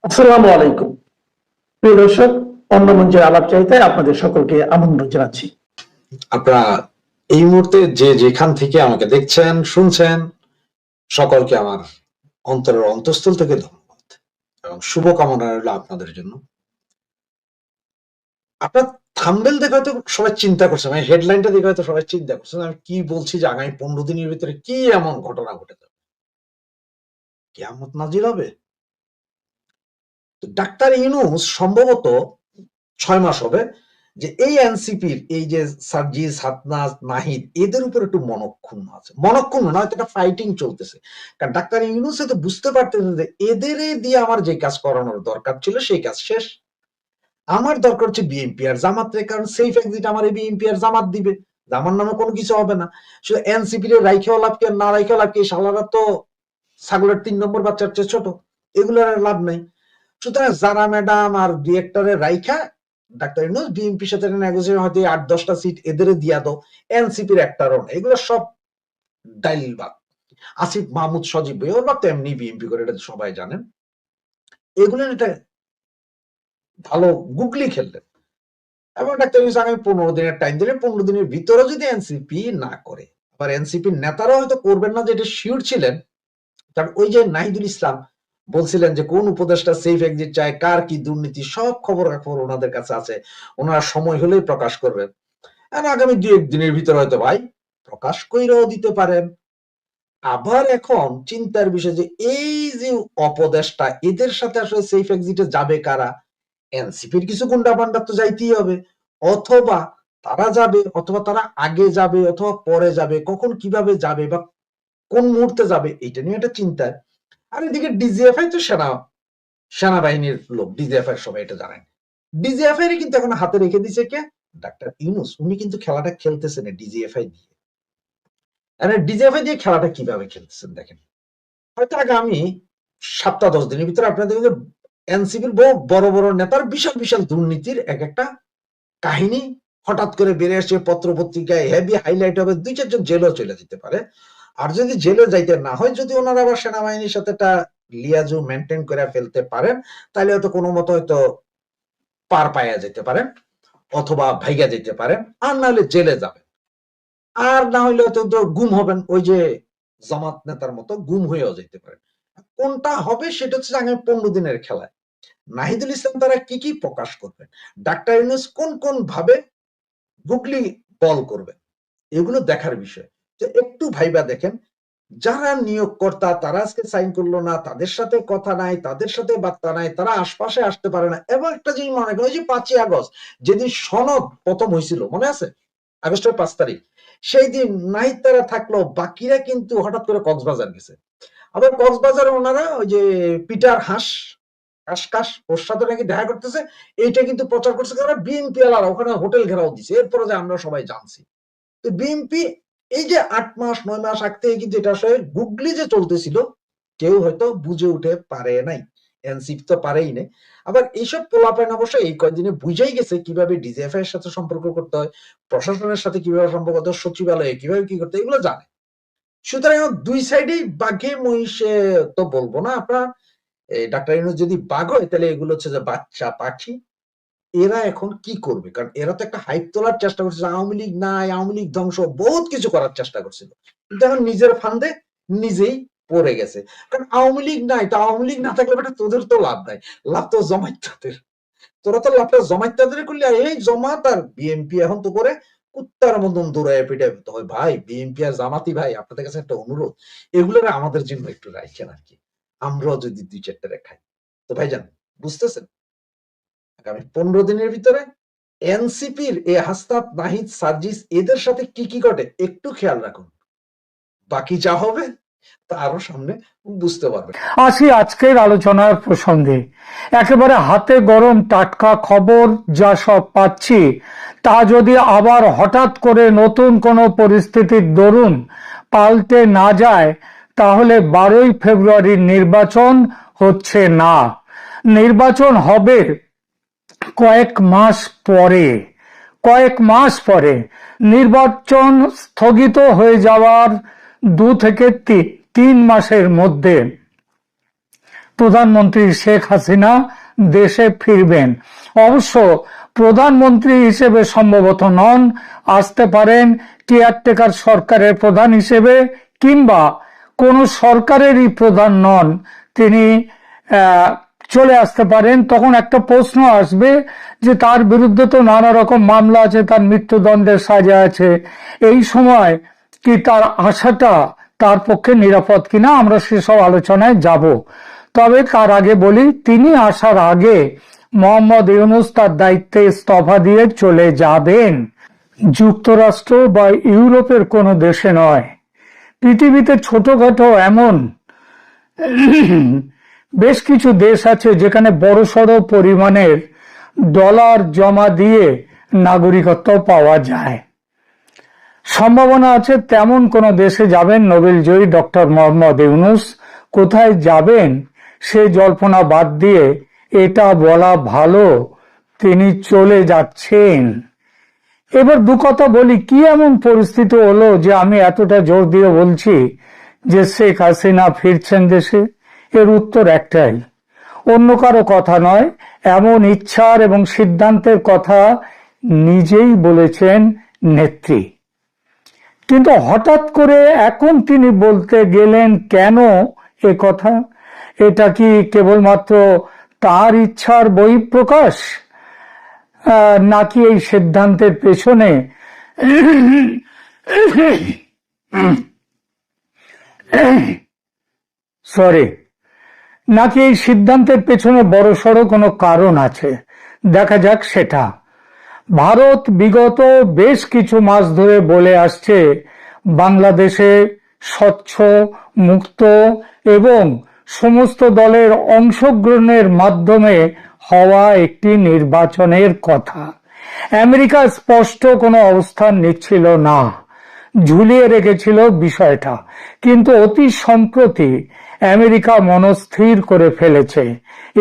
আসসালামু আলাইকুম। প্রিয় দর্শক, অন্য মঞ্চের আলাপচারিতায় আপনাদের সকলকে আমন্ত্রণ জানাচ্ছি। আপনারা এই মুহূর্তে যে যেখান থেকে আমাকে দেখছেন শুনছেন, সকলকে আমার অন্তরের অন্তঃস্থল থেকে ধন্যবাদ এবং শুভকামনা রইল আপনাদের জন্য। আপনার থাম্বনেল দেখে হয়তো সবাই চিন্তা করছেন, মানে হেডলাইনটা দেখে হয়তো সবাই চিন্তা করছেন আমি কি বলছি যে আগামী 15 দিনের ভিতরে কি এমন ঘটনা ঘটে যাবে, কিয়ামত নাজিল হবে। ডাক্তার ইউনূস সম্ভবত 6 মাস হবে যে এই এনসিপির এই যে সার্জিস, হাসনাত, নাহিদ এদের উপর একটু মনক্ষুণ্ণ আছে। মনক্ষুণ্ণ নয়, একটা ফাইটিং চলতেছে। কারণ ডাক্তার ইউনূস তো বুঝতে পারতেছে যে এদের দিয়ে আমার যে কাজ করানোর দরকার ছিল সেই কাজ শেষ। আমার দরকার হচ্ছে বিএনপি আর জামাত, কারণ সেফ এক্সিট আমার বিএনপি আর জামাত দিবে, আমার নামে কোনো কিছু হবে না। শুধু এনসিপি রে রাইখেও লাভ কি আর না রাইখেও লাভ কি, শালারা তো ছাগলের 3 নম্বর বাচ্চার চেয়ে ছোট, এগুলোর আর লাভ নাই। সুতরাং যারা ম্যাডাম আর ডিরেক্টরের রাইখা ডাক্তার ইউনূস বিএনপির সাথে নেগোসিয়েশন হয়তো 8-10টা সিট এদের দিয়া দাও, এনসিপির একটারও না, এগুলো সব ডাইলবাদ। আসিফ মাহমুদ সজীব ভাই ওর বাপ তো এমনি বিএনপি করে, এটা সবাই জানেন। এগুলো এটা ভালো গুগলি খেললেন এবং ডাক্তার ইউনূস আগামী 15 দিনের টাইম দিলে 15 দিনের ভিতরে যদি এনসিপি না করে, আবার এনসিপির নেতারা হয়তো করবেন না, যেটা শিওর ছিলেন। কারণ ওই যে নাহিদুল ইসলাম বলছিলেন যে কোন উপদেষ্টা সেফ এক্সিট চায়, কার কি দুর্নীতি, সব খবর ওনাদের কাছে আছে, ওনারা সময় হলেই প্রকাশ করবেন। আগামী 2-1 দিনের ভিতরে হয়তো ভাই প্রকাশ কইরাও দিতে পারেন। আবার এখন চিন্তার বিষয় যে এই যে উপদেষ্টা এদের সাথে আসলে সেফ এক্সিটে যাবে কারা, এনসিপির কিছু গুন্ডা পান্ডা তো যাইতেই হবে, অথবা তারা যাবে, অথবা তারা আগে যাবে, অথবা পরে যাবে, কখন কিভাবে যাবে বা কোন মুহূর্তে যাবে, এটা নিয়ে একটা চিন্তা। আর এদিকে ডিজিএফআই তো সেনাবাহিনীর লোক, ডিজিএফআই সবাই এটা জানেন। ডিজিএফআই কিন্তু এখন হাতে রেখে দিছে কে, ডাক্তার ইউনূস। উনি কিন্তু খেলাটা খেলতেছেন ডিজিএফআই দিয়ে। ডিজিএফআই দিয়ে খেলাটা কিভাবে খেলতেছেন দেখেন। হয়তো আগামী 7-10 দিনের ভিতরে আপনাদের এনসিপির বহু বড় বড় নেতার বিশাল বিশাল দুর্নীতির এক একটা কাহিনী হঠাৎ করে বেড়ে আসছে, পত্র পত্রিকায় হেভি হাইলাইট হবে, 2-4 জন জেলও চলে যেতে পারে। আর যদি জেলে যাইতে না হয়, যদি ওনারা আবার সেনাবাহিনীর সাথে একটা লিয়াজু মেনটেন করে ফেলতে পারেন, তাহলে হয়তো কোনো মতো হয়তো পার পাইয়া যেতে পারেন, অথবা ভাইগা যেতে পারেন, আর না হলে জেলে যাবেন, আর না হলে হয়তো গুম হবেন, ওই যে জামাত নেতার মতো গুম হয়েও যেতে পারেন। কোনটা হবে সেটা হচ্ছে আগামী 15 দিনের খেলায় নাহিদুল ইসলাম তারা কি কি প্রকাশ করবেন, ডাক্তার ইউনূস কোন কোন ভাবে গুগলি বল করবেন, এগুলো দেখার বিষয়। তো একটু ভাইবা দেখেন, যারা নিয়োগকর্তা তারা আজকে সাইন করলো না, তাদের সাথে কথা নাই, তাদের সাথে বার্তা নাই, তারা আশপাশে আসতে পারে না। এবং একটা জিনিস মনে করেন, ওই যে 5ই আগস্ট যেদিন সনদ প্রথম হয়েছিল, মনে আছে, আগস্টের 5 তারিখ, সেই দিন নাহিদ তারা থাকলো, বাকিরা কিন্তু হঠাৎ করে কক্সবাজার গেছে। আবার কক্সবাজারে ওনারা ওই যে পিটার হাঁস কাশ ওর সাথে নাকি দেখা করতেছে, এইটা কিন্তু প্রচার করছে কারণ বিএনপি আলারা ওখানে হোটেল ঘেরাও দিছে, এরপরে যে আমরা সবাই জানছি। তো বিএনপি এই যে 8 মাস 9 মাস আগ থেকে কিন্তু এটা আসলে গুগলি যে চলতেছিল, কেউ হয়তো বুঝে উঠে পারে নাই, এনসিপি তো পারেই নাই। আবার এইসব পোলাপাইন অবশ্য এই কয়েকদিনে বুঝাই গেছে কিভাবে ডিজিএফআই এর সাথে সম্পর্ক করতে হয়, প্রশাসনের সাথে কিভাবে সম্পর্ক করতে হয়, সচিবালয়ে কিভাবে কি করতে হয়, এগুলো জানে। সুতরাং দুই সাইডেই বাঘে মহিষে তো বলবো না আপনার, ডাক্তার ইউনূস যদি বাঘ হয় তাহলে এগুলো হচ্ছে যে বাচ্চা পাখি। এরা এখন কি করবে, কারণ এরা তো একটা হাইপ তোলার চেষ্টা করছে, আওয়ামী লীগ নাই, আওয়ামী লীগ ধ্বংস, বহুত কিছু করার চেষ্টা করছিল, কিন্তু এখন নিজের ফান্দে নিজেই পড়ে গেছে। কারণ আওয়ামী লীগ নাই, তো আওয়ামী লীগ না থাকলে বেটা তোদের তো লাভ নাই, লাভ তো জমাইতাদের, তোরা তো লাভটা জমাইতাদের করলি। আর এই জমাত আর বিএনপি এখন তো করে কুত্তার মতন দৌড়ায় পিটায় হয়। ভাই বিএনপি আর জামাতি ভাই, আপনাদের কাছে একটা অনুরোধ, এগুলো আমাদের জন্য একটু রাখেন আর কি, আমরাও যদি 2-4টা রেখাই। তো ভাইজান বুঝতেছেন, আগামী 15 দিনের ভিতরে এনসিপির এই হাসনাত, নাহিদ, সার্জিস এদের সাথে কি কি ঘটে একটু খেয়াল রাখুন, বাকি যা হবে তা আরো সামনে বুঝতে পারবেন। আসি আজকের আলোচনার প্রসঙ্গে। একেবারে হাতে গরম টাটকা খবর যা সব পাচ্ছি, তা যদি আবার হঠাৎ করে নতুন কোনো পরিস্থিতির দরুন পাল্টে না যায়, তাহলে 12ই ফেব্রুয়ারির নির্বাচন হচ্ছে না, নির্বাচন হবে কয়েক মাস পরে। নির্বাচন স্থগিত হয়ে যাওয়ার 2 থেকে 3 মাসের মধ্যে প্রধানমন্ত্রী শেখ হাসিনা দেশে ফিরবেন। অবশ্য প্রধানমন্ত্রী হিসেবে সম্ভবত নন, আসতে পারেন কেয়ারটেকার সরকারের প্রধান হিসেবে, কিংবা কোন সরকারেরই প্রধান নন, তিনি চলে আসতে পারেন। তখন একটা প্রশ্ন আসবে যে তার বিরুদ্ধে তো নানা রকম মামলা আছে, তার মৃত্যুদণ্ডের সাজা আছে, এই সময় কি তার আসাটা তার পক্ষে নিরাপদ কিনা, আমরা সেসব আলোচনায় যাব। তবে তার আগে বলি, তিনি আসার আগে মোহাম্মদ ইউনূস তার দায়িত্বে ইস্তফা দিয়ে চলে যাবেন। যুক্তরাষ্ট্র বা ইউরোপের কোনো দেশে নয়, পৃথিবীতে ছোটখাটো এমন বেশ কিছু দেশ আছে যেখানে বড়সড় পরিমাণের ডলার জমা দিয়ে নাগরিকত্ব পাওয়া যায়। সম্ভাবনা আছে তেমন কোন দেশে যাবেন নোবেলজয়ী ডক্টর মোহাম্মদ ইউনূস। কোথায় যাবেন সে জল্পনা বাদ দিয়ে এটা বলা ভালো তিনি চলে যাচ্ছেন। এবার দু কথা বলি, কি এমন পরিস্থিতি হলো যে আমি এতটা জোর দিয়ে বলছি যে শেখ হাসিনা ফিরছেন দেশে? এর উত্তর একটাই, অন্য কারো কথা নয়, এমন ইচ্ছার এবং সিদ্ধান্তের কথা নিজেই বলেছেন নেত্রী। কিন্তু হঠাৎ করে এখন তিনি বলতে গেলেন কেন এ কথা? এটা কি কেবলমাত্র তার ইচ্ছার বহিঃপ্রকাশ, নাকি এই সিদ্ধান্তের পেছনে নাকি এই সিদ্ধান্তের পেছনে বড়সড় কোনো কারণ আছে? দেখা যাক সেটা। ভারত বিগত বেশ কিছু মাস ধরে বলে আসছে বাংলাদেশে স্বচ্ছ, মুক্ত এবং সমস্ত দলের অংশগ্রহণের মাধ্যমে হওয়া একটি নির্বাচনের কথা। আমেরিকা স্পষ্ট কোনো অবস্থান নিচ্ছিল না, ঝুলিয়ে রেখেছিল বিষয়টা। কিন্তু অতি সম্প্রতি আমেরিকা মনস্থির করে ফেলেছে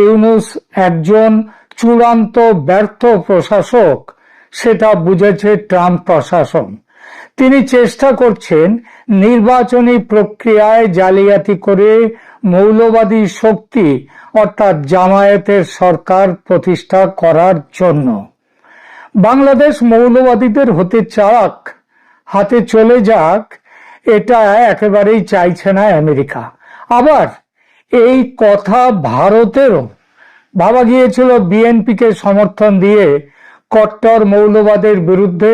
ইউনূস একজন চূড়ান্ত ব্যর্থ প্রশাসক, সেটা বুঝেছে ট্রাম্প প্রশাসন। তিনি চেষ্টা করছেন নির্বাচনী প্রক্রিয়ায় জালিয়াতি করে মৌলবাদী শক্তি অর্থাৎ জামায়াতের সরকার প্রতিষ্ঠা করার জন্য। বাংলাদেশ মৌলবাদীদের হাতে চলে যাক, এটা একেবারেই চাইছে না আমেরিকা। আবার এই কথা ভারতেরও ভাবা গিয়েছিল, বিএনপিকে সমর্থন দিয়ে কট্টর মৌলবাদের বিরুদ্ধে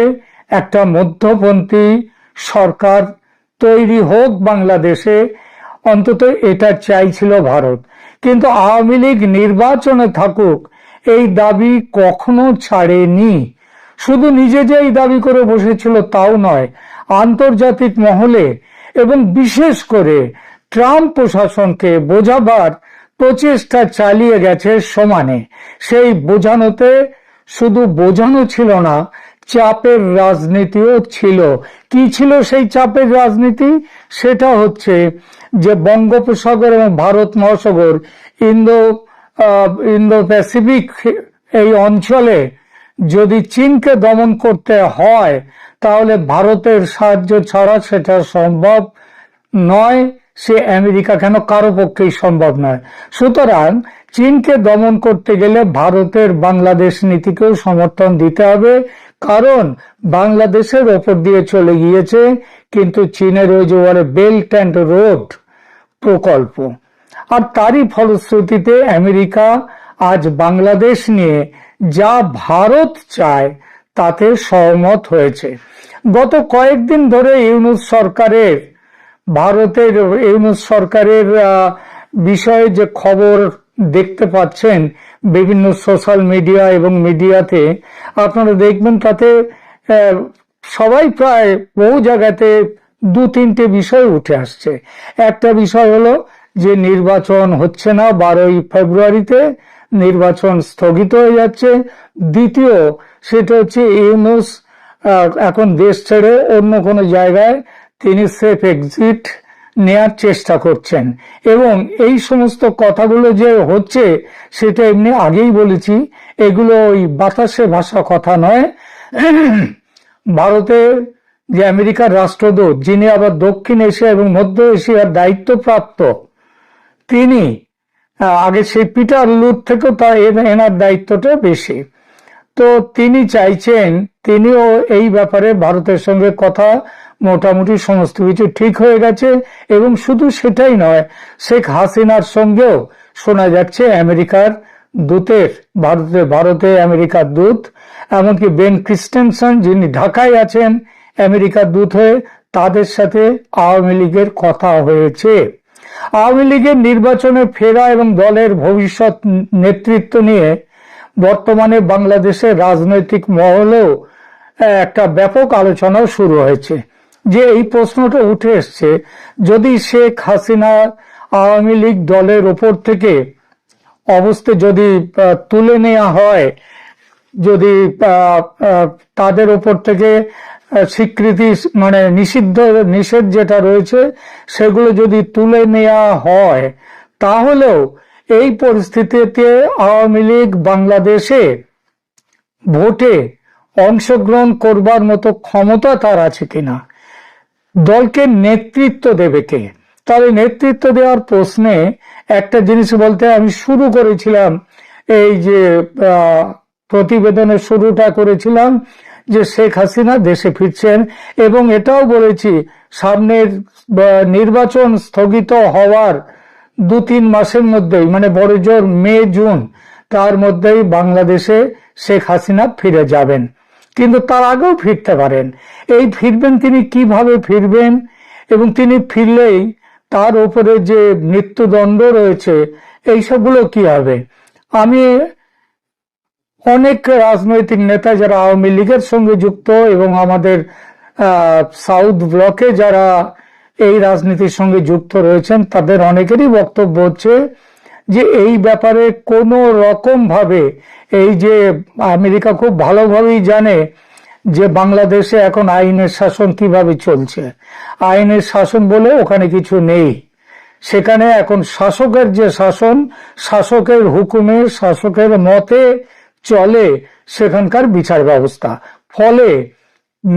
একটা মধ্যপন্থী সরকার তৈরি হোক বাংলাদেশে, অন্তত এটা চাইছিল ভারত। কিন্তু আওয়ামী লীগ নির্বাচনে থাকুক এই দাবি কখনো ছাড়েনি। শুধু নিজে যে এই দাবি করে বসেছিল তাও নয়, আন্তর্জাতিক মহলে এবং বিশেষ করে ট্রাম্প প্রশাসনকে বোঝাবার প্রচেষ্টা চালিয়ে গেছে সমানে। সেই বোঝানোতে শুধু বোঝানো ছিল না, চাপের রাজনীতিও ছিল। কি ছিল সেই চাপের রাজনীতি? সেটা হচ্ছে যে বঙ্গোপসাগর এবং ভারত মহাসাগর, ইন্দো প্যাসিফিক এই অঞ্চলে যদি চীনকে দমন করতে হয় তাহলে ভারতের সাহায্য ছাড়া সেটা সম্ভব নয়। সে আমেরিকা কেন, কারো পক্ষেই সম্ভব নয়। সুতরাং চীনকে দমন করতে গেলে ভারতের বাংলাদেশ নীতিকেও সমর্থন দিতে হবে, কারণ বাংলাদেশের ওপর দিয়ে চলে গিয়েছে কিন্তু চীনের ওই যে বলে বেল্ট অ্যান্ড রোড প্রকল্প। আর তারই ফলশ্রুতিতে আমেরিকা আজ বাংলাদেশ নিয়ে যা ভারত চায় তাতে সহমত হয়েছে। গত কয়েকদিন ধরে ভারতের ইউনূস সরকারের বিষয়ে যে খবর দেখতে পাচ্ছেন বিভিন্ন সোশ্যাল মিডিয়া এবং মিডিয়াতে, আপনারা দেখবেন তাতে সবাই প্রায় বহু জায়গাতে দু তিনটে বিষয় উঠে আসছে। একটা বিষয় হলো যে নির্বাচন হচ্ছে না, 12ই ফেব্রুয়ারিতে নির্বাচন স্থগিত হয়ে যাচ্ছে। দ্বিতীয় সেটা হচ্ছে ইউনূস এখন দেশ ছেড়ে অন্য কোনো জায়গায় তিনি সেফ এক্সিট নেয়ার চেষ্টা করছেন। এবং এই সমস্ত কথাগুলো যে হচ্ছে সেটা এমনি আগেই বলেছি, এগুলো ওই বাতাসে ভাসা কথা নয়। ভারতের যে আমেরিকার রাষ্ট্রদূত, যিনি আবার দক্ষিণ এশিয়া এবং মধ্য এশিয়ার দায়িত্বপ্রাপ্ত, তিনি আগে সেই পিটার লুট থেকেও তা এনার দায়িত্বটা বেশি। তো তিনি চাইছেন, তিনিও এই ব্যাপারে ভারতের সঙ্গে কথা মোটামুটি সমস্ত কিছু ঠিক হয়ে গেছে, এবং শুধু সেটাই নয়, শেখ হাসিনার সঙ্গেও শোনা যাচ্ছে আমেরিকার দূতের, ভারতে আমেরিকার দূত, এমনকি বেন ক্রিস্টেনসন যিনি ঢাকায় আছেন আমেরিকার দূত হয়ে, তাদের সাথে আওয়ামী লীগের কথা হয়েছে। আওয়ামী লীগের নির্বাচনে ফেরা এবং দলের ভবিষ্যৎ নেতৃত্ব নিয়ে বর্তমানে বাংলাদেশের রাজনৈতিক মহলেও একটা ব্যাপক আলোচনাও শুরু হয়েছে। যে এই প্রশ্নটা উঠে এসছে, যদি শেখ হাসিনা আওয়ামী লীগ দলের ওপর থেকে অবস্থা যদি তুলে নেওয়া হয়, যদি তাদের ওপর থেকে স্বীকৃতি মানে নিষেধ যেটা রয়েছে সেগুলো যদি তুলে নেওয়া হয়, তাহলেও এই পরিস্থিতিতে আওয়ামী লীগ বাংলাদেশে ভোটে অংশগ্রহণ করবার মতো ক্ষমতা তার আছে কিনা, দলকে নেতৃত্ব দেবে কে। তাহলে নেতৃত্ব দেওয়ার প্রশ্নে একটা জিনিস বলতে আমি শুরু করেছিলাম, এই যে প্রতিবেদনের শুরুটা করেছিলাম যে শেখ হাসিনা দেশে ফিরছেন, এবং এটাও বলেছি সামনের নির্বাচন স্থগিত হওয়ার 2-3 মাসের মধ্যেই, মানে বড় জোর মে জুন, তার মধ্যেই বাংলাদেশে শেখ হাসিনা ফিরে যাবেন। কিন্তু তার আগেও ফিরতে পারেন। এই ফিরবেন, তিনি কিভাবে ফিরবেন, এবং তিনি ফিরলেই তার উপরে যে মৃত্যুদণ্ড রয়েছে এই সবগুলো কি হবে। আমি অনেক রাজনৈতিক নেতা যারা আওয়ামী লীগের সঙ্গে যুক্ত এবং আমাদের সাউথ ব্লকে যারা এই রাজনীতির সঙ্গে যুক্ত রয়েছেন, তাদের অনেকেরই বক্তব্য হচ্ছে যে এই ব্যাপারে কোনো রকম ভাবে, এই যে আমেরিকা খুব ভালোভাবেই জানে যে বাংলাদেশে এখন আইনের শাসন কিভাবে চলছে, আইনের শাসন বলে ওখানে কিছু নেই। সেখানে এখন শাসকের যে শাসন, শাসকের হুকুমে, শাসকের মতে চলে সেখানকার বিচার ব্যবস্থা। ফলে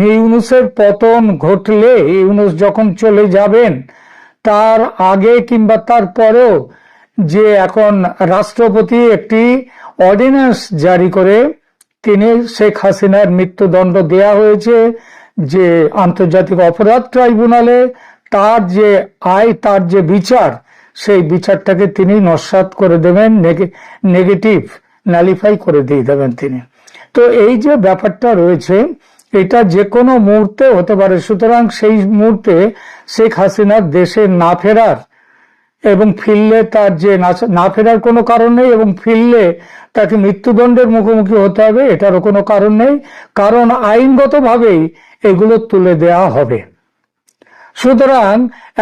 ইউনূসের পতন ঘটলে, ইউনূস যখন চলে যাবেন তার আগে কিংবা তার পরেও যে এখন রাষ্ট্রপতি একটি অর্ডিন্যান্স জারি করে তিনি শেখ হাসিনার মৃত্যুদণ্ড দেয়া হয়েছে, যে আন্তর্জাতিক অপরাধ ট্রাইব্যুনালে তার যে তার যে বিচার, সেই বিচারটাকে তিনি নস্যাৎ করে দেবেন, নেগেটিভ নালিফাই করে দিয়ে দেবেন তিনি। তো এই যে ব্যাপারটা রয়েছে, এটা যে কোনো মুহূর্তে হতে পারে। সুতরাং সেই মুহূর্তে শেখ হাসিনার দেশে না ফেরার, এবং ফিরলে তার যে না ফেরার কোনো কারণ নেই, এবং ফিরলে তাকে মৃত্যুদণ্ডের মুখোমুখি হতে হবে, এটারও কোনো কারণ নেই, কারণ আইনগতভাবেই এগুলো তুলে দেয়া হবে। সুতরাং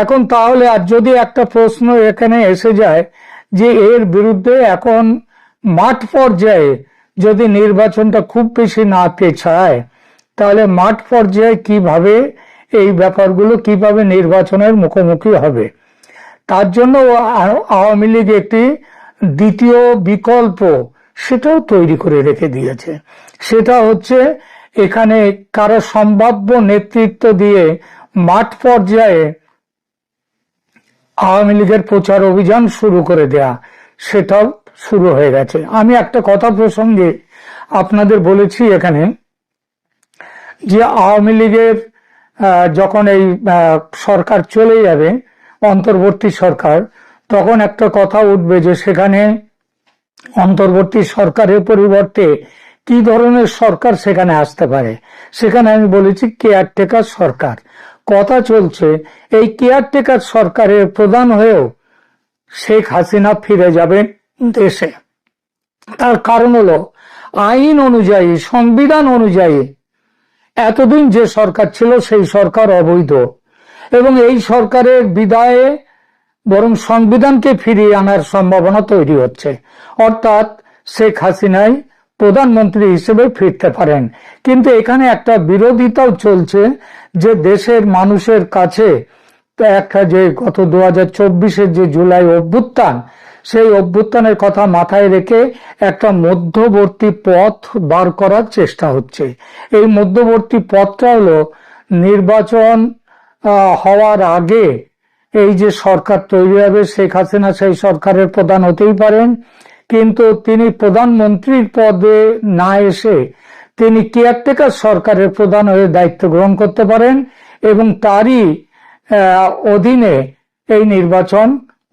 এখন তাহলে আর যদি একটা প্রশ্ন এখানে এসে যায় যে এর বিরুদ্ধে এখন মাঠ পর্যায়ে যদি নির্বাচনটা খুব বেশি না পেছায়, তাহলে মাঠ পর্যায়ে কিভাবে এই ব্যাপারগুলো কিভাবে নির্বাচনের মুখোমুখি হবে। তার জন্য আওয়ামী লীগ একটি দ্বিতীয় বিকল্প সেটাও তৈরি করে রেখে দিয়েছে। সেটা হচ্ছে এখানে কারো সম্ভাব্য নেতৃত্ব দিয়ে মাঠ পর্যায়ে আওয়ামী লীগের প্রচার অভিযান শুরু করে দেয়া, সেটাও শুরু হয়ে গেছে। আমি একটা কথা প্রসঙ্গে আপনাদের বলেছি এখানে, যে আওয়ামী লীগের যখন এই সরকার চলে যাবে, অন্তর্বর্তী সরকার, তখন একটা কথা উঠবে যে সেখানে অন্তর্বর্তী সরকারের পরিবর্তে কি ধরনের সরকার সেখানে আসতে পারে। সেখানে আমি বলেছি কেয়ারটেকার সরকার কথা চলছে। এই কেয়ারটেকার সরকারের প্রধান হয়েও শেখ হাসিনা ফিরে যাবেন দেশে। তার কারণ হলো আইন অনুযায়ী, সংবিধান অনুযায়ী এতদিন যে সরকার ছিল সেই সরকার অবৈধ, এবং এই সরকারের বিদায়ে বরং সংবিধানকে ফিরিয়ে আনার সম্ভাবনা তৈরি হচ্ছে। অর্থাৎ শেখ হাসিনাই প্রধানমন্ত্রী হিসেবে ফিরতে পারেন। কিন্তু এখানে একটা বিরোধিতাও চলছে যে দেশের মানুষের কাছে একটা যে গত 2024-এর যে জুলাই অভ্যুত্থান, সেই অভ্যুত্থানের কথা মাথায় রেখে একটা মধ্যবর্তী পথ বার করার চেষ্টা হচ্ছে। এই মধ্যবর্তী পথটা হলো নির্বাচন হওয়ার আগে এই যে সরকার তৈরি হবে, শেখ হাসিনা সেই সরকারের প্রধান হতেই পারেন, কিন্তু তিনি প্রধানমন্ত্রীর পদে না এসে তিনি কেয়ারটেকার সরকারের প্রধান হয়ে দায়িত্ব গ্রহণ করতে পারেন এবং তারই অধীনে এই নির্বাচন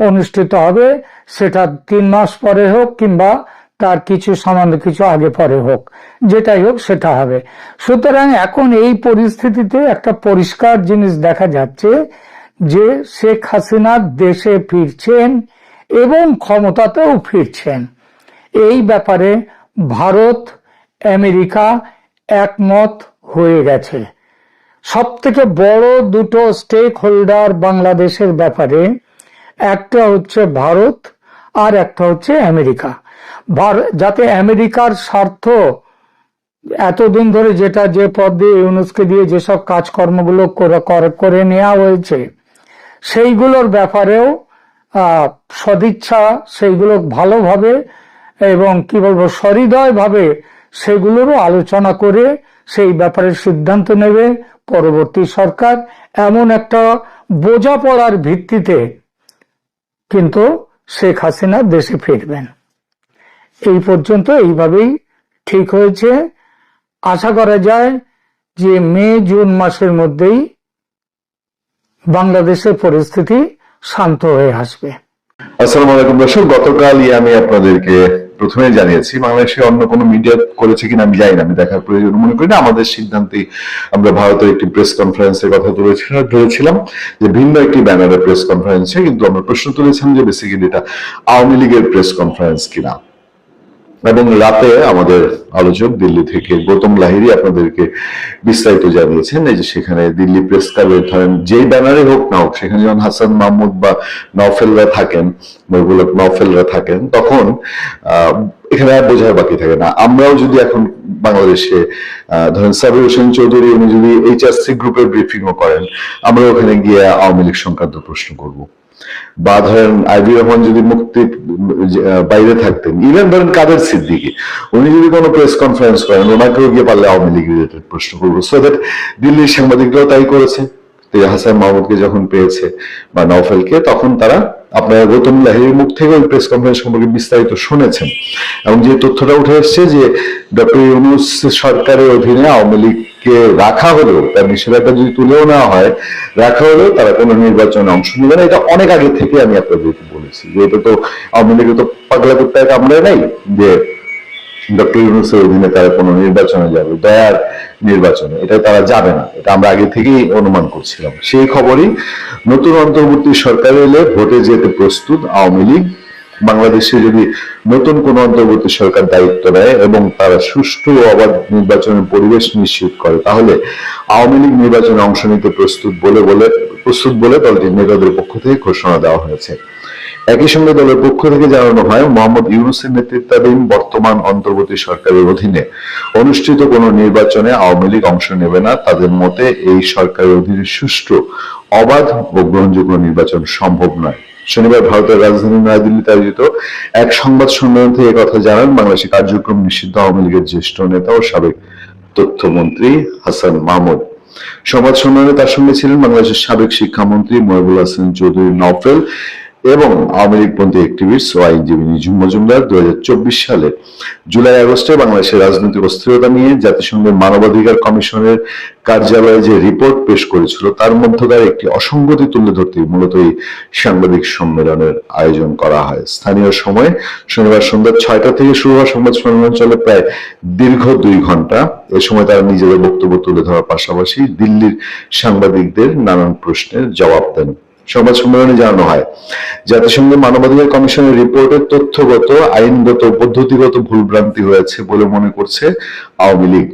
অনুষ্ঠিত হবে, সেটা 3 মাস পরে হোক কিংবা তার কিছু সামান্য কিছু আগে পরে হোক, যেটাই হোক সেটা হবে। সুতরাং এখন এই পরিস্থিতিতে একটা পরিষ্কার জিনিস দেখা যাচ্ছে যে শেখ হাসিনা দেশে ফিরছেন এবং ক্ষমতাতেও ফিরছেন। এই ব্যাপারে ভারত, আমেরিকা একমত হয়ে গেছে। সব থেকে বড় দুটো স্টেক হোল্ডার বাংলাদেশের ব্যাপারে, একটা হচ্ছে ভারত আর একটা হচ্ছে আমেরিকা। যাতে আমেরিকার স্বার্থ এতদিন ধরে যেটা যে পদ দিয়ে ইউনুসকে দিয়ে যেসব কাজকর্মগুলো করে নেওয়া হয়েছে সেইগুলোর ব্যাপারেও সদিচ্ছা, সেইগুলো ভালোভাবে এবং কি বলবো সহৃদয় ভাবে সেগুলোরও আলোচনা করে সেই ব্যাপারে সিদ্ধান্ত নেবে পরবর্তী সরকার। এমন একটা বোঝাপড়ার ভিত্তিতে কিন্তু শেখ হাসিনা দেশে ফিরবেন। এই পর্যন্ত এইভাবেই ঠিক হয়েছে। আশা করা যায় যে মে-জুন মাসের মধ্যেই বাংলাদেশের পরিস্থিতি শান্ত হয়ে আসবে। আসসালামু আলাইকুম দর্শক, গতকালই আমি আপনাদেরকে প্রথমে জানিয়েছি, বাংলাদেশে অন্য কোনো মিডিয়া করেছে কিনা আমি জানি না, আমি দেখার প্রয়োজন মনে করি না। আমাদের সিদ্ধান্তে আমরা ভারতের একটি প্রেস কনফারেন্সের কথা ধরেছিলাম যে ভিন্ন একটি ব্যানারে প্রেস কনফারেন্সে, কিন্তু আমরা প্রশ্ন তুলেছিলাম যে বেসিক্যালি এটা আওয়ামী লীগের প্রেস কনফারেন্স কিনা। এবং রাতে আমাদের আলোচক দিল্লি থেকে গৌতম লাহিড়ী আপনাদেরকে বিস্তারিত জানিয়েছেন এই যে সেখানে দিল্লি প্রেস ক্লাবের ধরেন যেই ব্যানারে হোক না হোক, সেখানে যখন হাসান মাহমুদ বা নওফেলরা থাকেন তখন এখানে আর বোঝার বাকি থাকে না। আমরাও যদি এখন বাংলাদেশে ধরেন সাবির হোসেন চৌধুরী উনি যদি এইচআরসি গ্রুপের ব্রিফিংও করেন, আমরা ওখানে গিয়ে আওয়ামী লীগ সংক্রান্ত প্রশ্ন করব। বা ধরেন আইবি রহমান যদি মুক্তি বাইরে থাকতেন, ইভেন ধরেন কাদের সিদ্দিকী উনি যদি কোনো প্রেস কনফারেন্স করেন, ওনাকেও গিয়ে পারলে আওয়ামী লীগ রিলেটেড প্রশ্ন করবো। সো দ্যাট দিল্লির সাংবাদিকরাও তাই করেছে। হাসান মাহমুদকে যখন পেয়েছে বা নওফেলকে, তখন তারা আপনারা গৌতম লাহিড়ীর মুখ থেকে ওই প্রেস কনফারেন্স সম্পর্কে বিস্তারিত শুনেছেন এবং যে তথ্যটা উঠে এসছে যে ডক্টর ইউনূস সরকারের অধীনে আওয়ামী লীগকে রাখা হলেও, তার নিষেধাজ্ঞা যদি তুলেও নেওয়া হয়, রাখা হলেও তারা কোনো নির্বাচনে অংশ নেবে না। এটা অনেক আগে থেকে আমি আপনাদেরকে বলেছি যে এটা তো আওয়ামী লীগের তো পাগলা কুত্তায় কামড়ে নাই যে ডক্টর ইউনূসের অধীনে তারা কোনো নির্বাচনে যাবে, দয়ার নির্বাচনে, এটা তারা যাবে না। এটা আমরা আগে থেকেই অনুমান করছিলাম। সেই খবরই নতুন অন্তর্বর্তী সরকার এলে ভোটে যেতে প্রস্তুত আওয়ামী লীগ। বাংলাদেশে যদি নতুন কোন অন্তর্বর্তী সরকার দায়িত্ব নেয় এবং তারা সুষ্ঠু ও অবাধ নির্বাচনের পরিবেশ নিশ্চিত করে, তাহলে আওয়ামী লীগ নির্বাচনে অংশ নিতে প্রস্তুত বলে দলটির নেতাদের পক্ষ থেকে ঘোষণা দেওয়া হয়েছে। একই সঙ্গে দলের পক্ষ থেকে জানানো হয়, মোহাম্মদ ইউনূসের নেতৃত্বাধীন বর্তমান অন্তর্বর্তী সরকারের অধীনে অনুষ্ঠিত কোন নির্বাচনে আওয়ামী লীগ অংশ নেবে না। তাদের মতে এই সরকারের অধীনে সুষ্ঠু, অবাধ ও গ্রহণযোগ্য নির্বাচন সম্ভব নয়। শনিবার ভারতের রাজধানী নয়াদিল্লিতে আয়োজিত এক সংবাদ সম্মেলন থেকে কথা জানান বাংলাদেশের কার্যক্রম নিষিদ্ধ আওয়ামী লীগের জ্যেষ্ঠ নেতা ও সাবেক তথ্যমন্ত্রী হাসান মাহমুদ। সংবাদ সম্মেলনে তার সঙ্গে ছিলেন বাংলাদেশের সাবেক শিক্ষামন্ত্রী মহিবুল হাসান চৌধুরী নওফেল এবং আওয়ামী লীগপন্থী অ্যাক্টিভিস্ট ও আইনজীবী নিঝুম মজুমদার। 2024 সালে জুলাই-আগস্টে বাংলাদেশের রাজনৈতিক অস্থিরতা নিয়ে জাতিসংঘের মানবাধিকার কমিশনের কার্যালয়ে যে রিপোর্ট পেশ করেছিল, তার মধ্যকার একটি অসঙ্গতি তুলে ধরতে মূলত এই সাংবাদিক সম্মেলনের আয়োজন করা হয়। স্থানীয় সময় শনিবার সন্ধ্যা 6টা থেকে শুরু হওয়া সংবাদ সম্মেলন চলে প্রায় দীর্ঘ 2 ঘন্টা। এ সময় তারা নিজেদের বক্তব্য তুলে ধরার পাশাপাশি দিল্লির সাংবাদিকদের নানান প্রশ্নের জবাব দেন। সংবাদ সম্মেলনে জানানো হয়, জাতিসংঘের মানবাধিকার কমিশনের রিপোর্টের তথ্যগত, আইনগত, পদ্ধতিগত ভুলভ্রান্তি হয়েছে বলে মনে করছে আওয়ামী লীগ।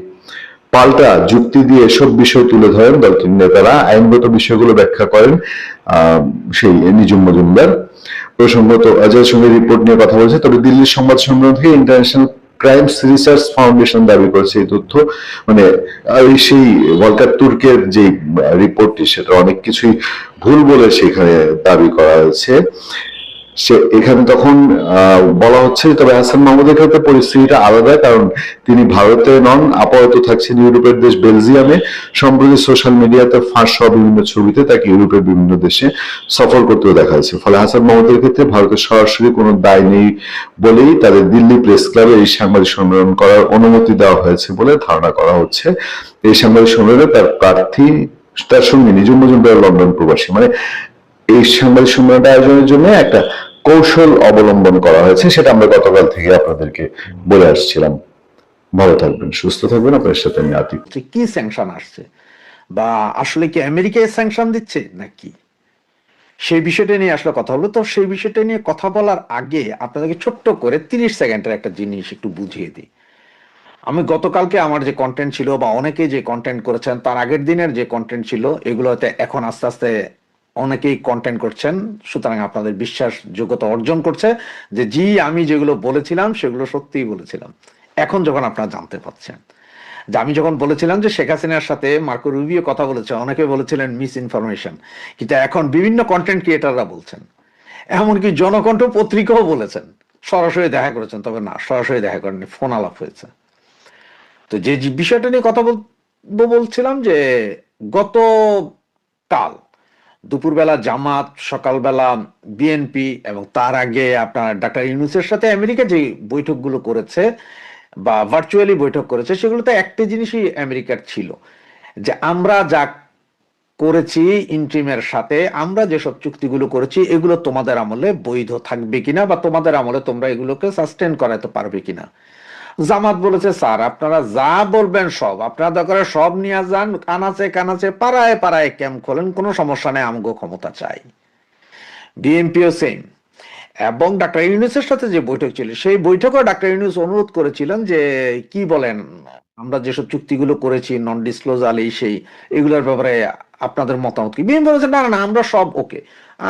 পাল্টা যুক্তি দিয়ে এসব বিষয় তুলে ধরেন দলটির নেতারা। আইনগত বিষয়গুলো ব্যাখ্যা করেন সেই নিঝুম মজুমদার। প্রসঙ্গত জাতিসংঘের রিপোর্ট নিয়ে কথা বলছে। তবে দিল্লির সংবাদ সম্মেলন থেকে ইন্টারন্যাশনাল ক্রাইমস রিসার্চ ফাউন্ডেশন দাবি করেছে এই তথ্য, মানে সেই ভলকার তুর্কের যে রিপোর্টটি সেটা অনেক কিছুই ভুল বলে সেখানে দাবি করা হয়েছে। সে এখানে তখন বলা হচ্ছে, তবে হাসান মাহমুদের ক্ষেত্রে পরিস্থিতিটা আলাদা, কারণ তিনি ভারতে নন, আপাতত থাকছেন ইউরোপের দেশ বেলজিয়ামে। সম্প্রতি সোশ্যাল মিডিয়াতে ফাঁস হওয়া বিভিন্ন ছবিতে তাকে ইউরোপের বিভিন্ন দেশে সফর করতেও দেখা যাচ্ছে। ফলে হাসান মাহমুদের ক্ষেত্রে ভারতের সরাসরি কোনো দায় নেই বলেই তাদের দিল্লি প্রেস ক্লাবে এই সাংবাদিক সম্মেলন করার অনুমতি দেওয়া হয়েছে বলে ধারণা করা হচ্ছে। এই সাংবাদিক সম্মেলনে তার প্রার্থী, তার সঙ্গে নিজুম মজুমদার লন্ডন প্রবাসী, মানে এই সাংবাদিক সম্মেলনটা আয়োজনের জন্য একটা কৌশল অবলম্বন করা হয়েছে, সেটা আমরা গতকাল থেকে আপনাদেরকে বলে আসছিলাম। ভালো থাকবেন, সুস্থ থাকবেন। আপনার সাথে আমি আতিক। কি স্যাংশন আসছে, বা আসলে কি আমেরিকায় স্যাংশন দিচ্ছে নাকি, সেই বিষয়টা নিয়ে আসলে কথা হলো। তো সেই বিষয়টা নিয়ে কথা বলার আগে আপনাদেরকে ছোট্ট করে 30 সেকেন্ডের একটা জিনিস একটু বুঝিয়ে দিই। আমি গতকালকে আমার যে কন্টেন্ট ছিল, বা অনেকে যে কন্টেন্ট করেছেন, তার আগের দিনের যে কন্টেন্ট ছিল, এগুলোতে এখন আস্তে আস্তে অনেকেই কন্টেন্ট করছেন, সুতরাং আপনাদের বিশ্বাসযোগ্যতা অর্জন করছে যে জি আমি যেগুলো বলেছিলাম সেগুলো সত্যিই বলেছিলাম। এখন যখন আপনারা জানতে পারছেন যে আমি যখন বলেছিলাম যে শেখ হাসিনার সাথে মার্কো রুবিও কথা বলেছে, অনেকে বলেছিলেন মিস ইনফরমেশন, কিন্তু এখন বিভিন্ন কন্টেন্ট ক্রিয়েটাররা বলছেন, এমনকি জনকণ্ঠ পত্রিকাও বলেছেন সরাসরি দেখা করেছেন। তবে না, সরাসরি দেখা করেননি, ফোন আলাপ হয়েছে। তো যে বিষয়টা নিয়ে কথা বলছিলাম যে গতকাল দুপুরবেলা জামাত, সকালবেলা বিএনপি, এবং তার আগে আপনার ডাক্তার ইউনূসের সাথে আমেরিকা যে বৈঠকগুলো করেছে বা ভার্চুয়ালি বৈঠক করেছে, সেগুলোতে একটা জিনিসই আমেরিকার ছিল, যে আমরা যা করেছি ইন্ট্রিমের সাথে, আমরা যেসব চুক্তিগুলো করেছি এগুলো তোমাদের আমলে বৈধ থাকবে কিনা, বা তোমাদের আমলে তোমরা এগুলোকে সাস্টেন করাতে পারবে কিনা। জামাত বলেছে স্যার আপনারা যা বলবেন সব, আপনারা দরকার সব নিয়ে যান, কানাচে কানাচে পাড়ায় পাড়ায় ক্যাম্প খোলেন, কোনো সমস্যা নেই, আমগো ক্ষমতা চাই। বিএনপিও সেম। এবং ডাক্তার ইউনূসের সাথে যে বৈঠক ছিল, সেই বৈঠকে ডাক্তার ইউনূস অনুরোধ করেছিলেন যে কি বলেন, আমরা যেসব চুক্তিগুলো করেছি নন ডিসক্লোজার এই সেই, এগুলোর ব্যাপারে আপনাদের মতামত কি। বিএনপি বলেছে না না, আমরা সব ওকে,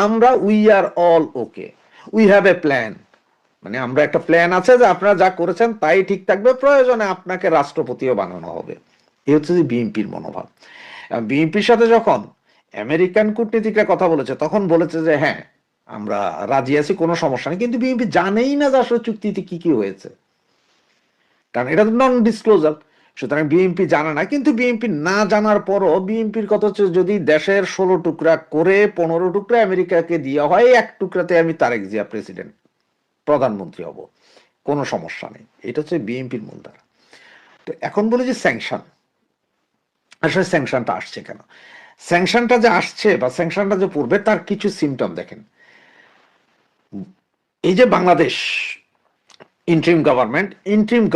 আমরা we are all okay, we have a plan, মানে আমরা একটা প্ল্যান আছে যে আপনারা যা করেছেন তাই ঠিক থাকবে, প্রয়োজনে আপনাকে রাষ্ট্রপতিও বানানো হবে। এই হচ্ছে যে বিএনপির মনোভাব। বিএনপির সাথে যখন আমেরিকান কূটনীতিকরা কথা বলেছে, তখন বলেছে যে হ্যাঁ আমরা রাজি আছি, কোনো সমস্যা নেই, কিন্তু বিএনপি জানেই না যে আসলে চুক্তিতে কি কি হয়েছে, কারণ এটা তো নন ডিসক্লোজার। সুতরাং বিএনপি জানে না। কিন্তু বিএনপি না জানার পরও বিএনপির কথা হচ্ছে, যদি দেশের 16 টুকরা করে 15 টুকরা আমেরিকাকে দেওয়া হয়, এক টুকরাতে আমি তারেক জিয়া প্রেসিডেন্ট, প্রধানমন্ত্রী হব, কোনো সমস্যা নেই। এটা হচ্ছে বিএনপির মূলধারা। তো এখন বলি যে স্যাংশন, আসলে স্যাংশনটা আসছে কেন? স্যাংশনটা যে আসছে বা স্যাংশনটা যে পড়বে, তার কিছু সিমটম দেখেন। এই যে Bangladesh interim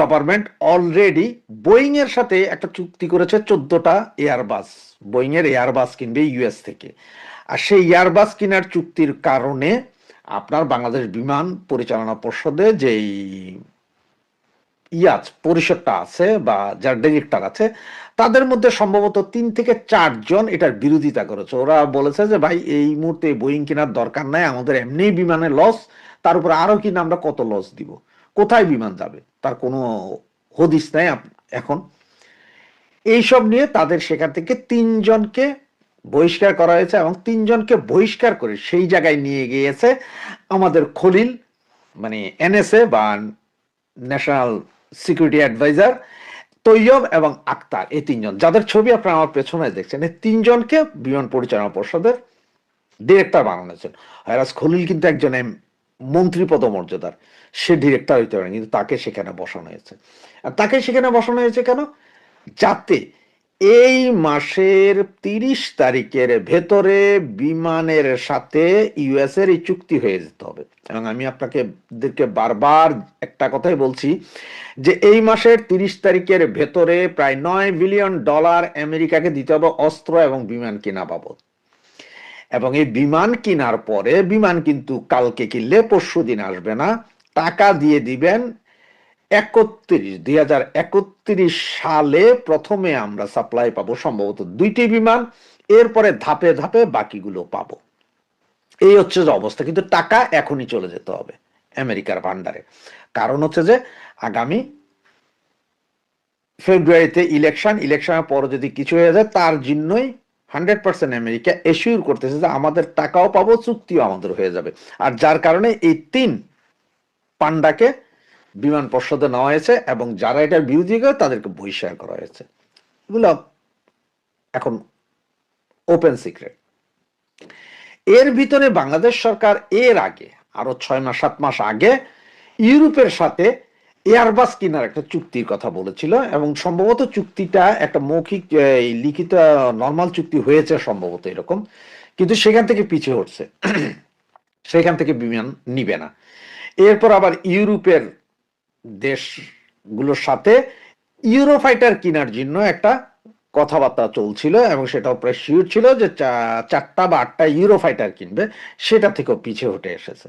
government already Boeing এর সাথে একটা চুক্তি করেছে, 14টা এয়ারবাস, বোয়িং এর এয়ারবাস কিনবে ইউএস থেকে। আর সেই এয়ারবাস কেনার চুক্তির কারণে আপনার বাংলাদেশ বিমান পরিচালনা পর্ষদে যেই পরিষদটা আছে বা যার ডিরেক্টর আছে, তাদের মধ্যে সম্ভবত 3 থেকে 4 জন এটার বিরোধিতা করেছে। ওরা বলেছে যে ভাই এই মুহূর্তে বোয়িং কেনার দরকার নাই, আমাদের এমনি বিমানের লস, তার উপর আরো কিনা আমরা কত লস দিব, কোথায় বিমান যাবে তার কোনো হদিস নাই এখন। এইসব নিয়ে তাদের সেখান থেকে 3 জনকে বহিষ্কার করা হয়েছে, এবং 3 জনকে বহিষ্কার করে সেই জায়গায় নিয়ে গিয়েছে আমাদের খলিল, মানে এনএসএ বা ন্যাশনাল সিকিউরিটি অ্যাডভাইজার, তৈয়ব এবং আক্তার, এই 3 জন, যাদের ছবি আপনারা আমার পেছনে দেখছেন, এই 3 জনকে বিমান পরিচালনা পর্ষদের ডিরেক্টর বানানো হয়েছে। হেরাজ খলিল কিন্তু একজন মন্ত্রী পদমর্যাদার, সে ডিরেক্টর হইতে পারে, কিন্তু তাকে সেখানে বসানো হয়েছে। আর তাকে সেখানে বসানো হয়েছে কেন? যাতে এই মাসের 30 তারিখের ভেতরে বিমানের সাথে ইউএস এর এই চুক্তি হয়ে যেতে হবে। এবং আমি আপনাদেরকে বারবার একটা কথাই বলছি যে এই মাসের 30 তারিখের ভেতরে প্রায় $9 বিলিয়ন আমেরিকাকে দিতে হবে অস্ত্র এবং বিমান কেনা বাবদ। এবং এই বিমান কেনার পরে, বিমান কিন্তু কালকে কিনলে পরশু দিন আসবে না, টাকা দিয়ে দিবেন 2031 সালে প্রথমে আমরা সাপ্লাই পাবো সম্ভবত 2টি বিমান, এরপরে ধাপে ধাপে বাকিগুলো পাবো। এই হচ্ছে যে অবস্থা। কিন্তু টাকা এখনই চলে যেতে হবে আমেরিকার ভান্ডারে। কারণ হচ্ছে যে আগামী ফেব্রুয়ারিতে ইলেকশনের পরে যদি কিছু হয়ে যায়, তার জন্যই 100% আমেরিকা এশিওর করতেছে যে আমাদের টাকাও পাবো, চুক্তিও আমাদের হয়ে যাবে। আর যার কারণে এই 3 পান্ডাকে বিমান পর্ষদে নেওয়া হয়েছে এবং যারা এটার বিরোধী করে তাদেরকে বহিষ্কার করা হয়েছে। এগুলো এখন ওপেন সিক্রেট। এর ভিতরে বাংলাদেশ সরকার এর আগে আরো 6-7 মাস আগে ইউরোপের সাথে এয়ারবাস কেনার একটা চুক্তির কথা বলেছিল এবং সম্ভবত চুক্তিটা একটা মৌখিক লিখিত নরমাল চুক্তি হয়েছে সম্ভবত এরকম, কিন্তু সেখান থেকে পিছিয়ে হচ্ছে, সেখান থেকে বিমান নিবে না। এরপর আবার ইউরোপের দেশগুলোর সাথে ইউরোফাইটার কেনার জন্য একটা কথাবার্তা চলছিল এবং সেটাও প্রায় শিওর ছিল যে 4টা বা 8টা ইউরোফাইটার কিনবে, সেটা থেকেও পিছিয়ে হটে এসেছে।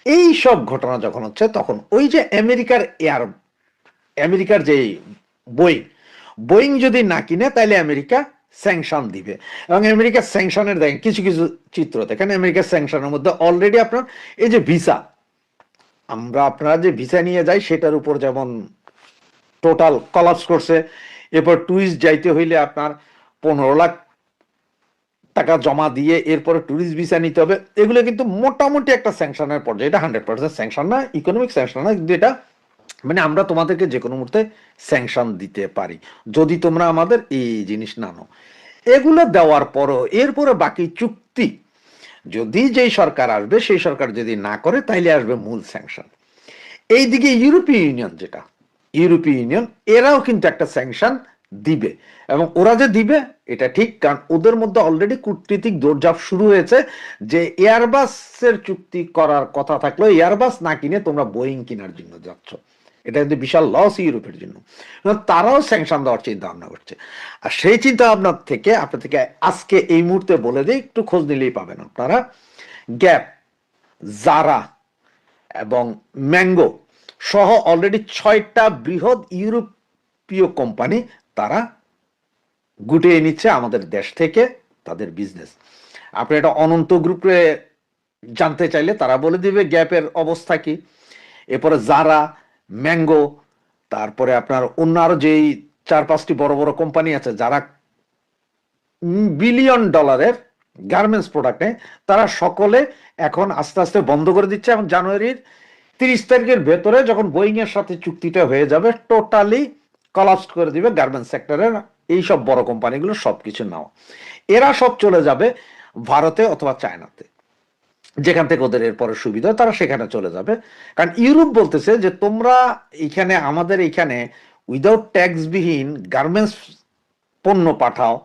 এই সব ঘটনা যখন হচ্ছে তখন ওই যে আমেরিকার যে বোয়িং যদি না কিনে তাহলে আমেরিকা স্যাংশন দিবে এবং আমেরিকার স্যাংশনের দেখেন কিছু কিছু চিত্র দেখেন। আমেরিকার স্যাংশনের মধ্যে অলরেডি আপনার এই যে ভিসা, আপনারা যে ভিসা নিয়ে যাই সেটার উপর যেমন টোটাল কলাপস করছে। এরপর টুরিস্ট যাইতে হইলে আপনার 15 লাখ টাকা জমা দিয়ে এরপরে টুরিস্ট ভিসা নিতে হবে। এগুলো কিন্তু মোটামুটি একটা স্যাংশনের পর্যায়ে, এটা 100% স্যাংশন না, ইকোনমিক স্যাংশন না, কিন্তু এটা মানে আমরা তোমাদেরকে যে কোনো মুহূর্তে স্যাংশন দিতে পারি যদি তোমরা আমাদের এই জিনিস না নাও। এগুলো দেওয়ার পরও এরপরে বাকি চুক্তি যদি যেই সরকার আসবে সেই সরকার যদি না করে তাইলে আসবে মূল স্যাংশন। এইদিকে ইউরোপীয় ইউনিয়ন এরাও কিন্তু একটা স্যাংশন দিবে এবং ওরা যে দিবে এটা ঠিক, কারণ ওদের মধ্যে অলরেডি কূটনীতিক দৌড়ঝাঁপ শুরু হয়েছে যে এয়ারবাসের চুক্তি করার কথা থাকলেও এয়ারবাস না কিনে তোমরা বোয়িং কেনার জন্য যাচ্ছ। এটা কিন্তু বিশাল লস ইউরোপের জন্য, তারাও স্যাংশন দেওয়ার চিন্তা ভাবনা করছে। আর সেই চিন্তা ভাবনা থেকে আপনাদেরকে আজকে এই মুহূর্তে বলে দিই, একটু খোঁজ নিলেই পাবেন আপনারা, গ্যাপ, জারা এবং ম্যাঙ্গো সহ অলরেডি 6টা বৃহৎ ইউরোপীয় কোম্পানি তারা গুটিয়ে নিচ্ছে আমাদের দেশ থেকে তাদের বিজনেস। আপনি এটা অনন্ত গ্রুপে জানতে চাইলে তারা বলে দিবে গ্যাপের অবস্থা কি। এরপরে জারা, ম্যাঙ্গো, তারপরে আপনার অন্য আরো যেই 4-5টি বড় বড় কোম্পানি আছে যারা বিলিয়ন ডলারের গার্মেন্টস প্রোডাক্টে, তারা সকলে এখন আস্তে আস্তে বন্ধ করে দিচ্ছে এবং জানুয়ারির 30 তারিখের ভেতরে যখন বোয়িং এর সাথে চুক্তিটা হয়ে যাবে টোটালি কলাপস করে দিবে গার্মেন্টস সেক্টরের এই সব বড় কোম্পানিগুলো সবকিছু নাও। এরা সব চলে যাবে ভারতে অথবা চায়নাতে, যেখান থেকে ওদের এরপরে সুবিধা তারা সেখানে চলে যাবে। কারণ ইউরোপ বলতেছে যে তোমরা এখানে আমাদের এখানে উইদাউট ট্যাক্স বিহীন গার্মেন্টস পণ্য পাঠাও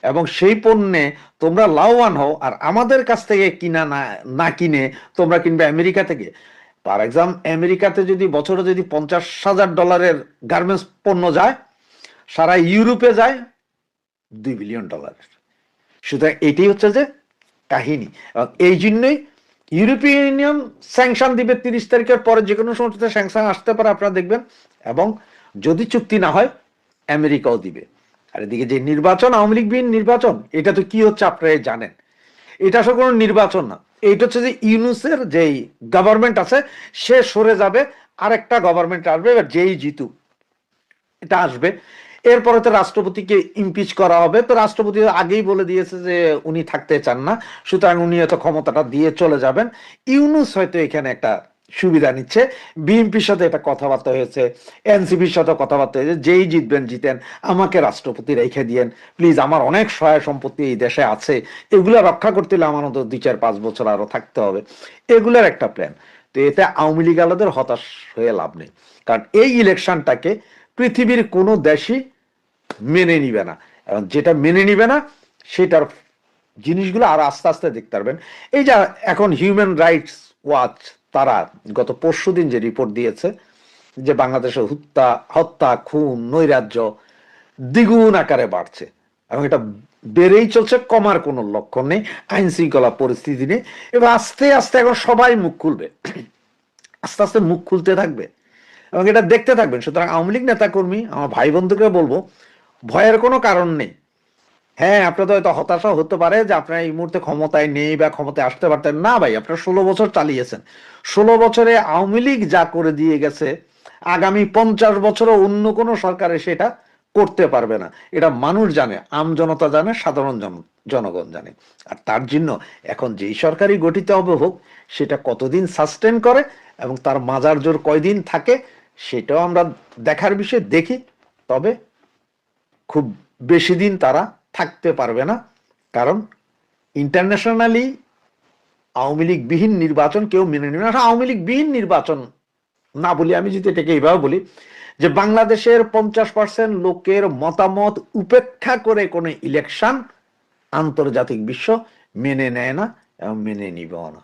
এবং সেই পণ্যে তোমরা লাভবান হও, আর আমাদের কাছ থেকে কিনা না কিনে তোমরা কিনবে আমেরিকা থেকে। ফর এক্সাম্পল আমেরিকাতে যদি বছরে যদি $50,000 গার্মেন্টস পণ্য যায়, সারা ইউরোপে যায় $2 বিলিয়ন। সুতরাং এটাই হচ্ছে যে কাহিনী। এই জন্যই ইউরোপীয় ইউনিয়ন স্যাংশন দিবে 30 তারিখের পরে, যে কোনো সময় স্যাংশন আসতে পারে আপনারা দেখবেন, এবং যদি চুক্তি না হয় আমেরিকাও দিবে। আর এদিকে যে নির্বাচন, আওয়ামী লীগ বিহীন নির্বাচন, এটা তো কি হচ্ছে আপনারা জানেন, এটা আসলে কোনো নির্বাচন না, এইটা হচ্ছে যে ইউনুসের যেই গভর্নমেন্ট আছে সে সরে যাবে, আরেকটা গভর্নমেন্ট আসবে, এবার যেই জিতুক এটা আসবে। এরপরে তো রাষ্ট্রপতিকে ইমপিচ করা হবে, তো রাষ্ট্রপতি আগেই বলে দিয়েছে যে উনি থাকতে চান না, সুতরাং উনি হয়তো ক্ষমতাটা দিয়ে চলে যাবেন। ইউনুস হয়তো এখানে একটা সুবিধা নিচ্ছে, বিএনপির সাথে এটা কথাবার্তা হয়েছে, এনসিপির সাথে কথাবার্তা হয়েছে, যেই জিতবেন জিতেন, আমাকে রাষ্ট্রপতি রেখে দিয়েন প্লিজ, আমার অনেক সহায় সম্পত্তি এই দেশে আছে, এগুলো রক্ষা করতে হলে আমার মতো 2-4-5 বছর আরো থাকতে হবে, এগুলোর একটা প্ল্যান। তো এতে আওয়ামী লীগ আলাদের হতাশ হয়ে লাভ নেই, কারণ এই ইলেকশনটাকে পৃথিবীর কোনো দেশই মেনে নিবে না, এবং যেটা মেনে নিবে না সেটার জিনিসগুলো আর আস্তে আস্তে দেখতে পারবেন। এই যে এখন হিউম্যান রাইটস ওয়াচ তারা গত পরশুদিন যে রিপোর্ট দিয়েছে যে বাংলাদেশে হত্যা, খুন, নৈরাজ্য দ্বিগুণ আকারে বাড়ছে এবং এটা বেড়েই চলছে, কমার কোনো লক্ষণ নেই, আইন শৃঙ্খলা পরিস্থিতি নেই। এবার আস্তে আস্তে এখন সবাই মুখ খুলবে, আস্তে আস্তে মুখ খুলতে থাকবে এবং এটা দেখতে থাকবেন। সুতরাং আওয়ামী লীগ নেতা কর্মী আমার ভাই বন্ধুকে বলবো, ভয়ের কোনো কারণ নেই। হ্যাঁ, আপনাদের হয়তো হতাশা হতে পারে যে আপনারা এই মুহূর্তে ক্ষমতায় নেই বা ক্ষমতায় আসতে পারতেন না। ভাই, আপনারা 16 বছর চালিয়েছেন, 16 বছরে আওয়ামী লীগ যা করে দিয়ে গেছে আগামী 50 বছরও অন্য কোনো সরকার সেটা করতে পারবে না, এটা মানুষ জানে, আমজনতা জানে, সাধারণ জনগণ জানে। আর তার জন্য এখন যেই সরকারই গঠিত হবে হোক, সেটা কতদিন সাস্টেন করে এবং তার মাজার জোর কয়দিন থাকে সেটাও আমরা দেখার বিষয়, দেখি। তবে খুব বেশি দিন তারা থাকতে পারবে না, কারণ ইন্টারন্যাশনালি আওয়ামী লীগ বিহীন নির্বাচন কেউ মেনে নেবে না। আওয়ামী লীগ বিহীন নির্বাচন না বলি, আমি যদি এটাকে এইভাবে বলি যে বাংলাদেশের 50% লোকের মতামত উপেক্ষা করে কোনো ইলেকশন আন্তর্জাতিক বিশ্ব মেনে নেয় না এবং মেনে নিবেও না।